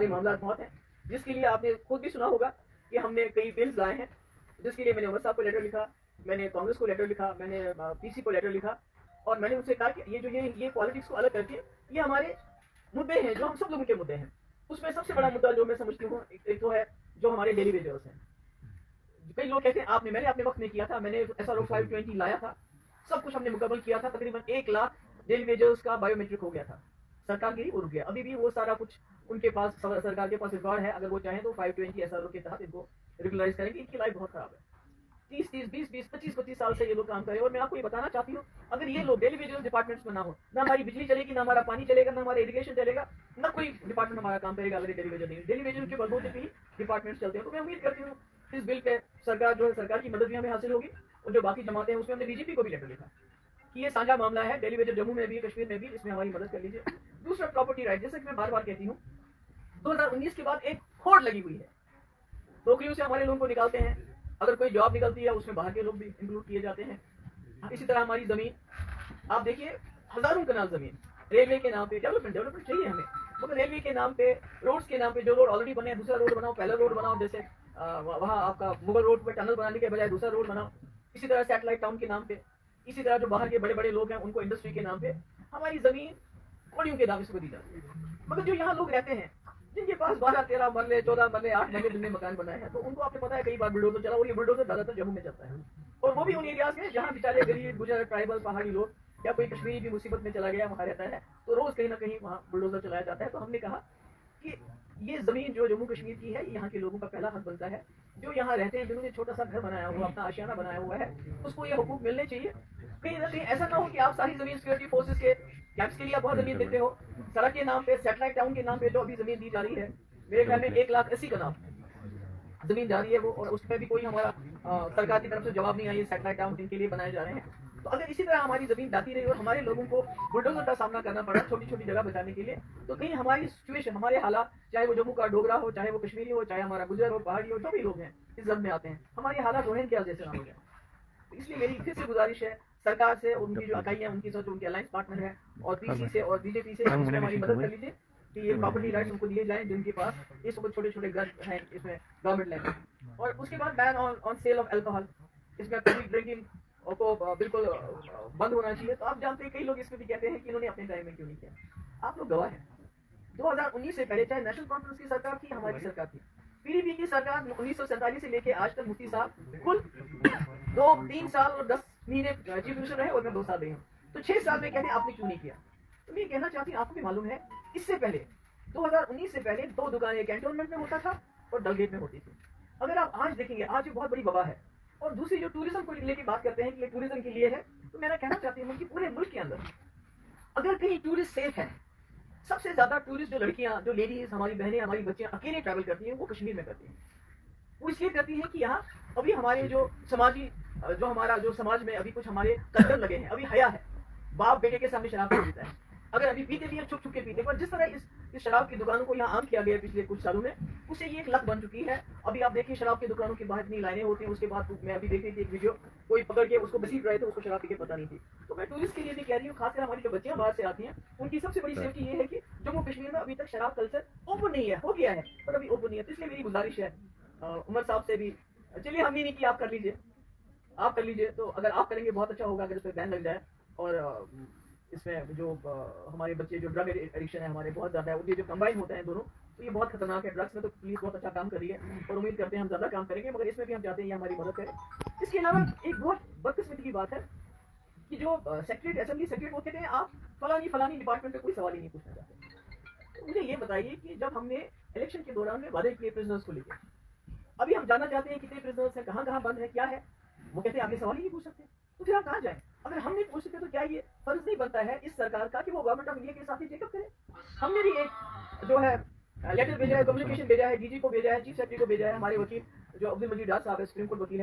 ہمارے معاملات بہت ہیں، جس کے لیے آپ نے خود بھی سنا ہوگا کہ ہم نے کئی بلز لائے ہیں، جس کے لیے میں نے عمر صاحب کو لیٹر لکھا، میں نے کانگریس کو لیٹر لکھا، میں نے پی سی کو لیٹر لکھا، اور میں نے ان سے کہا کہ یہ پالیٹکس کو الگ کر کے یہ ہمارے مدعے ہیں جو ہم سب لوگوں کے مدعے ہیں. اس میں سب سے بڑا مدعا جو میں سمجھتی ہوں ایک تو ہے جو ہمارے ڈیلی ویجرز ہیں. کئی لوگ کہتے ہیں میں نے اپنے وقت میں کیا تھا، میں نے SRO 520 لایا تھا، سب کچھ ہم نے مکمل کیا تھا، تقریباً 1 لاکھ ڈیلی ویجرز کا بایو میٹرک ہو گیا تھا. سرکار کے لیے رک گیا، ابھی بھی وہ سارا کچھ ان کے پاس، سرکار کے پاس ریکارڈ ہے. اگر وہ چاہیں تو 520 SRO کے تحت ان کو ریگولرائز کریں گے. ان کی لائف بہت خراب ہے، 20 سال سے یہ لوگ کام کرے. اور میں آپ کو یہ بتانا چاہتی ہوں اگر یہ لوگ ڈیلی ویجرز ڈپارٹمنٹس میں نہ ہو، نہ ہماری بجلی چلے گی، نہ ہمارا پانی چلے گا، نہ ہمارا ایجوکیشن چلے گا، نہ کوئی ڈپارٹمنٹ ہمارا کام کرے گا. اگر ڈیلی ویجر نہیں، ڈیلی ویجر کے بلبوتے پہ ہی ڈپارٹمنٹس چلتے ہیں. تو میں امید کرتی ہوں اس بل پہ سرکار جو ہے، سرکار کی مدد بھی ہمیں حاصل ہوگی. اور جو باقی جماعتیں ہیں اس میں ہم نے BJP کو بھی لیٹر لکھا کہ یہ سانجھا معاملہ ہے، ڈیلی ویجر جموں میں بھی، کشمیر میں بھی، اس میں ہماری مدد کر لیجیے. دوسرا پراپرٹی رائٹ، جیسا کہ میں بار بار کہتی ہوں 2019 کے بعد ایک ہوڑ لگی ہوئی ہے، نوکریوں سے ہمارے لوگوں کو نکالتے ہیں. اگر کوئی جاب نکلتی ہے اس میں باہر کے لوگ بھی انکلوڈ کیے جاتے ہیں. اسی طرح ہماری زمین، آپ دیکھیے ہزاروں کنال زمین ریلوے کے نام پہ، ڈیولپمنٹ چاہیے ہمیں، مگر ریلوے کے نام پہ، روڈز کے نام پہ، جو روڈ آلریڈی بنے ہیں دوسرا روڈ بناؤ، پہلا روڈ بناؤ. جیسے وہاں آپ کا مغل روڈ پہ ٹنل بنانے کے بجائے دوسرا روڈ بناؤ. اسی طرح سیٹلائٹ ٹاؤن کے نام پہ، اسی طرح جو باہر کے بڑے بڑے لوگ ہیں ان کو انڈسٹری کے نام پہ ہماری زمین کوڑیوں کے دعوے سے دی جاتی ہے. مگر جو یہاں لوگ رہتے ہیں جن کے پاس 12 13 مرلے 14 مرلے 8 مرلے جن میں مکان بنائے ہیں، تو ان کو آپ کو پتا ہے کئی بار بلڈوزر چلا، اور یہ بلڈوزر زیادہ تر جموں میں چلتا ہے. اور وہ بھی ان ایریاز میں جہاں بیچارے غریب گجر ٹرائبل پہاڑی لوگ یا کوئی کشمیری بھی مصیبت میں چلا گیا وہاں رہتا ہے، تو روز کہیں نہ کہیں وہاں بلڈوزر چلایا جاتا ہے. تو ہم نے کہا کہ یہ زمین جو جموں کشمیر کی ہے، یہاں کے لوگوں کا پہلا حق بنتا ہے. جو یہاں رہتے ہیں، جنہوں نے چھوٹا سا گھر بنایا ہوا، اپنا آشیانہ بنایا ہوا ہے، اس کو یہ حقوق ملنے چاہیے. کہیں نہ کہیں ایسا نہ ہو کہ آپ ساری زمین سیکورٹی فورسز کے کیمپس کے لیے آپ بہت زمین دیتے ہو، سڑک کے نام پہ، سیٹلائٹ ٹاؤن کے نام پہ جو ابھی زمین دی جا رہی ہے، میرے خیال میں 1,80,000 کنال زمین جا رہی ہے وہ، اور اس میں بھی کوئی ہمارا سرکار کی طرف سے جواب نہیں آئی ہے. سیٹلائٹ ٹاؤن جن کے لیے بنائے جا رہے ہیں، تو اگر اسی طرح ہماری زمین جاتی رہی اور ہمارے لوگوں کو بلڈوزر کا سامنا کرنا پڑا چھوٹی چھوٹی جگہ بچانے کے لیے، تو کہیں ہماری سچویشن، ہمارے حالات، چاہے وہ جموں کا ڈوگرا ہو، چاہے وہ کشمیری ہو، چاہے ہمارا گجر ہو، پہاڑی ہو، جو بھی لوگ ہیں اس زد میں آتے ہیں، ہمارے حالات روہن کیا جیسے نہ ہو جائے. اس لیے میری پھر سے گزارش ہے سرکار سے، ان کی جو اکائیاں ان کی ساتھ ان کے الائنس پارٹنر ہیں، اور PC سے اور BJP سے، اس میں ہماری مدد کر لیجیے کہ یہ پراپرٹی رائٹس ان کو دیے جائیں جن کے پاس اس وقت چھوٹے چھوٹے گھر ہیں اس میں گورنمنٹ لینڈ. اور اس کے بعد بین آن سیل آف الکوہل، اس میں پبلک ڈرنکنگ کو بالکل بند ہونا چاہیے. تو آپ جانتے ہیں کئی لوگ اس میں بھی کہتے ہیں کہ انہوں نے اپنے ٹائم میں کیوں نہیں کیا. آپ لوگ گواہ ہیں 2019 سے پہلے چاہے نیشنل کانفرنس کی سرکار تھی، ہماری سرکار تھی، PDP کی سرکار 1947 سے لے کے آج تک مفتی صاحب کل 3 سال اور 10 مہینے چیف منسٹر رہے، اور میں 2 سال رہی ہوں. تو 6 سال میں کہتے ہیں آپ نے کیوں نہیں کیا. تو میں یہ کہنا چاہتی ہوں، آپ کو بھی معلوم ہے اس سے پہلے 2019 سے پہلے 2 دکانیں کینٹونمنٹ میں ہوتا تھا اور ڈلگیٹ میں ہوتی تھی. اگر آپ آج دیکھیں گے، آج یہ بہت بڑی وبا ہے. اور دوسری جو ٹوریزم کو لے کے بات کرتے ہیں کہ یہ ٹوریزم کے لیے ہے، تو میں کہنا چاہتی ہوں کہ پورے ملک کے اندر اگر کہیں ٹورسٹ سیف ہے، سب سے زیادہ ٹورسٹ جو لڑکیاں، جو لیڈیز، ہماری بہنیں، ہماری بچیاں اکیلے ٹریول کرتی ہیں، وہ کشمیر میں کرتی ہیں. وہ اس لیے کرتی ہیں کہ یہاں ابھی ہمارے جو سماجی، جو ہمارا جو سماج میں ابھی کچھ ہمارے قدر لگے ہیں، ابھی حیا ہے. باپ بیٹے کے سامنے شراب نہیں پیتا ہے، اگر ابھی پیتے بھی ہیں چھپ چھپ کے پیتے. پر جس طرح اس شراب کی دکانوں کو یہاں عام کیا گیا پچھلے کچھ سالوں میں، اس سے یہ ایک لت بن چکی ہے. ابھی آپ دیکھیں شراب کی دکانوں کے باہر اتنی لائنیں ہوتی ہیں. اس کے بعد میں ابھی دیکھ رہی تھی ایک ویڈیو، کوئی پکڑ کے اس کو گھسیٹ رہے تھے، اس کو شراب پی کے پتہ نہیں تھی. تو میں ٹورسٹ کے لیے بھی کہہ رہی ہوں، خاص کر ہماری جو بچیاں باہر سے آتی ہیں، ان کی سب سے بڑی سیفٹی یہ ہے کہ جموں کشمیر میں ابھی تک شراب کلچر اوپن نہیں ہے. ہو گیا ہے پر ابھی اوپن نہیں ہے. تو اس لیے میری گزارش ہے عمر صاحب سے بھی، چلیے ہم یہ نہیں کہ آپ کر لیجیے، آپ کر لیجیے. تو اگر آپ کریں گے بہت اچھا ہوگا، اگر اس پہ بین لگ جائے. اور اس میں جو ہمارے بچے جو ڈرگ ایڈکشن ہے ہمارے بہت زیادہ ہے، وہ جو کمبائن ہوتے ہیں دونوں، تو یہ بہت خطرناک ہے. ڈرگس میں تو پولیس بہت اچھا کام کر رہی ہے، اور امید کرتے ہیں ہم زیادہ کام کریں گے، مگر اس میں بھی ہم چاہتے ہیں یہ ہماری مدد کرے. اس کے علاوہ ایک بہت بدقسمتی کی بات ہے کہ جو سیکریٹری اسمبلی سیکریٹری وہ کہتے ہیں آپ فلانی ڈپارٹمنٹ پہ کوئی سوال ہی نہیں پوچھنا چاہتے. مجھے یہ بتائیے کہ جب ہم نے الیکشن کے دوران میں وعدے کیے پرزنرز کو لے کے، ابھی ہم جاننا چاہتے ہیں کتنے پرزنرز ہیں، کہاں کہاں بند ہے، کیا ہے. وہ کہتے ہیں آپ یہ سوال ہی نہیں پوچھ سکتے. تو پھر آپ کہاں جائیں؟ اگر ہم نہیں پوچھ سکتے تو کیا یہ فرض نہیں بنتا ہے اس سرکار کا کہ وہ گورنمنٹ آف انڈیا کے ساتھ ہی چیک اپ کرے؟ ہم نے بھی ایک جو ہے لیٹر بھیجا ہے، کمیونیکیشن بھیجا ہے، DG کو بھیجا ہے، چیف سیکرٹری کو بھیجا ہے. ہمارے وکیل جو عبد المجید ڈار صاحب ہے، سپریم کورٹ وکیل ہے،